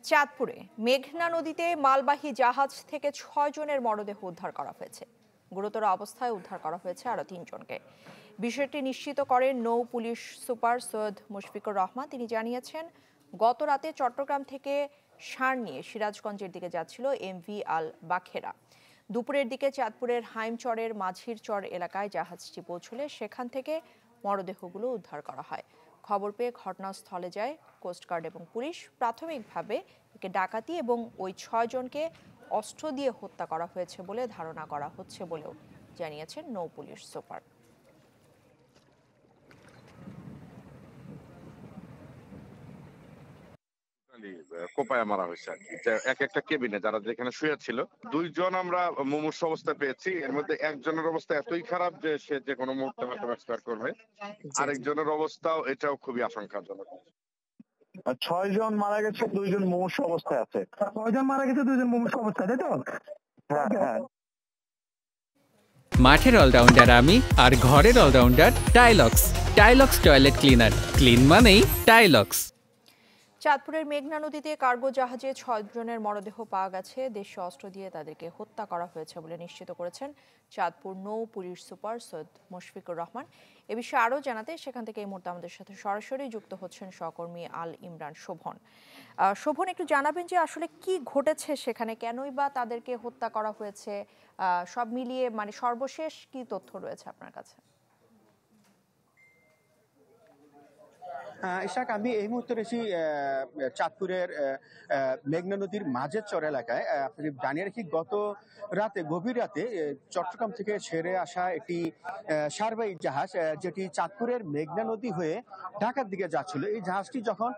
চাঁদপুরে মেঘনা নদীতে মালবাহী জাহাজ থেকে ৬ জনের মরদেহ উদ্ধার করা হয়েছে। গুরুতর অবস্থায় উদ্ধার করা হয়েছে আরো ৩ জনকে। বিষয়টি নিশ্চিত করেন নৌ পুলিশ সুপার সৈয়দ মুশফিকুর রহমান। তিনি জানিয়েছেন, গত রাতে চট্টগ্রাম থেকে সার নিয়ে সিরাজগঞ্জের দিকে যাচ্ছিল এমভি আল বাখেরা। দুপুরের দিকে চাঁদপুরের হাইমচরের মাঝির চর এলাকায় জাহাজটি পৌঁছলে সেখান থেকে মরদেহগুলো উদ্ধার করা হয়। খবর পেয়ে ঘটনাস্থলে যায় কোস্টগার্ড এবং পুলিশ। প্রাথমিকভাবে একে ডাকাতি এবং ওই ৬ জনকে অস্ত্র দিয়ে হত্যা করা হয়েছে বলে ধারণা করা হচ্ছে বলেও জানিয়েছেন নৌ পুলিশ সুপার। কোপায় মারা হয়েছে আর কি। এক একটা কেবিনে যারা যেখানে শুয়ে ছিল, 2 জন আমরা মুমূর্ষু অবস্থায় পেয়েছি। এর মধ্যে একজনের অবস্থা এতই খারাপ যে সে যে কোনো মুহূর্তে হয়তো এক্সপায়ার করবে। আরেকজনের অবস্থাও এটাও খুবই আশঙ্কাজনক। ৬ জন মারা গেছে, 2 জন মুমূর্ষু অবস্থায় আছে। ৬ জন মারা গেছে, 2 জন মুমূর্ষু অবস্থায়, তাই তো? হ্যাঁ। মাঠের অলরাউন্ডার আমি, আর ঘরের allrounder Tylox. Tylox toilet cleaner, clean মানেই টাইলক্স। চাঁদপুরের মেঘনা নদীতে কার্গো জাহাজে ৬ জনের মরদেহ পাওয়া গেছে। দেশীয় অস্ত্র দিয়ে তাদেরকে হত্যা করা হয়েছে বলে নিশ্চিত করেছেন চাঁদপুর নৌ পুলিশ সুপার সৈয়দ মুশফিকুর রহমান। এ বিষয়ে আরও জানাতে সেখান থেকে এই মুহূর্তে আমাদের সাথে সরাসরি যুক্ত হচ্ছেন সহকর্মী আল ইমরান শোভন। শোভন, একটু জানাবেন যে আসলে কি ঘটেছে সেখানে, কেনই বা তাদেরকে হত্যা করা হয়েছে, সব মিলিয়ে মানে সর্বশেষ কি তথ্য রয়েছে আপনার কাছে? ইশাক, আমি এই মুহূর্তে রয়েছি চাঁদপুরের মেঘনা নদীর মাঝের চর এলাকায়। আপনি জানিয়ে রাখি, গত রাতে গভীর রাতে চট্টগ্রাম থেকে ছেড়ে আসা একটি সারবাহী জাহাজ, যেটি চাঁদপুরের মেঘনা নদী হয়ে ঢাকার দিকে যাচ্ছিল। এই জাহাজটি যখন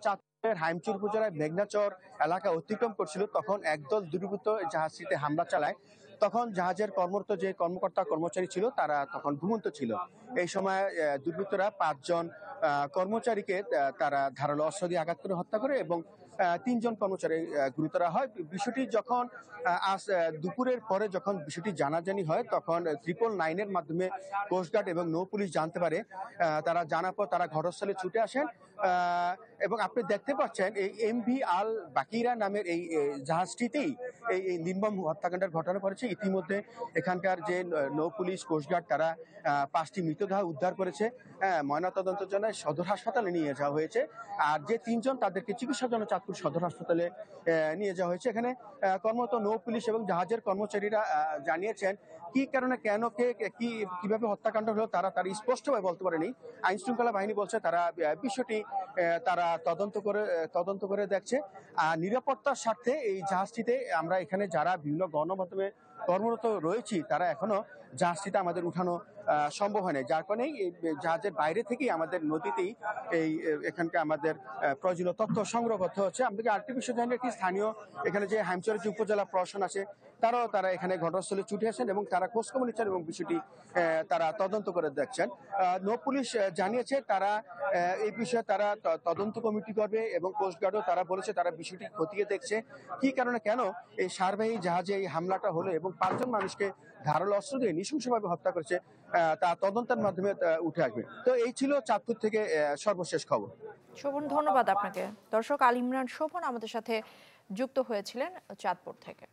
চাঁদপুরের হাইমচর উপজেলায় মেঘনাচর এলাকা অতিক্রম করছিল, তখন একদল দুর্বৃত্ত জাহাজটিতে হামলা চালায়। তখন জাহাজের কর্মরত যে কর্মকর্তা কর্মচারী ছিল তারা তখন ঘুমন্ত ছিল। এই সময় দুর্বৃত্তরা 5 জন কর্মচারীকে তারা ধারালো অস্ত্র দিয়ে আঘাত করে হত্যা করে এবং 3 জন কর্মচারী গুরুতর হয়। বিষয়টি যখন আজ দুপুরের পরে যখন বিষয়টি জানাজানি হয়, তখন 999-এর মাধ্যমে কোস্টগার্ড এবং নৌ পুলিশ জানতে পারে। তারা জানার পর তারা ঘটনাস্থলে ছুটে আসেন এবং আপনি দেখতে পাচ্ছেন এই এমভি আল বাকিরা নামের এই জাহাজটিতেই এই নির্মম হত্যাকাণ্ডের ঘটনা ঘটেছে। ইতিমধ্যে এখানকার যে নৌ পুলিশ কোস্টগার্ড তারা 5টি মৃতদেহ উদ্ধার করেছে। ময়নাতদন্তের জন্য সদর হাসপাতালে নিয়ে যাওয়া হয়েছে। আর যে 3 জন তাদেরকে চিকিৎসার জন্য চাঁদপুর সদর হাসপাতালে নিয়ে যাওয়া হয়েছে। এখানে কর্মরত নৌ পুলিশ এবং জাহাজের কর্মচারীরা জানিয়েছেন কি কারণে কিভাবে হত্যাকাণ্ড হলো তারা স্পষ্টভাবে বলতে পারেনি। আইন শৃঙ্খলা বাহিনী বলছে তারা বিষয়টি তারা তদন্ত করে দেখছে। আর নিরাপত্তার স্বার্থে এই জাহাজটিতে আমরা এখানে যারা বিভিন্ন গণমাধ্যমে কর্মরত রয়েছি তারা এখনো জাহাজটিতে আমাদের উঠানো সম্ভব হয় না, যার কারণে এই জাহাজের বাইরে থেকেই আমাদের নদীতেই এখানকার আমাদের প্রয়োজনীয় তথ্য সংগ্রহ করতে হচ্ছে। আমাদেরকে আরেকটি বিষয় জানি রাখি, স্থানীয় এখানে যে হাইমচরের যে উপজেলা প্রশাসন আছে তারা এখানে ঘটনাস্থলে ছুটে আসেন এবং তারা খোঁজখবর নিচ্ছেন এবং বিষয়টি তারা তদন্ত করে দেখছেন। নৌ পুলিশ জানিয়েছে তারা এই বিষয়ে তারা তদন্ত কমিটি করবে এবং কোস্টগার্ডও তারা বলেছে তারা বিষয়টি খতিয়ে দেখছে কি কারণে কেন এই সারবাহী জাহাজে এই হামলাটা হলো এবং 5 জন মানুষকে ধারালো অস্ত্র দিয়ে নৃশংসভাবে হত্যা করেছে তা তদন্তের মাধ্যমে উঠে আসবে। তো এই ছিল চাঁদপুর থেকে সর্বশেষ খবর। শোভন, ধন্যবাদ আপনাকে। দর্শক, আল ইমরান শোভন আমাদের সাথে যুক্ত হয়েছিলেন চাঁদপুর থেকে।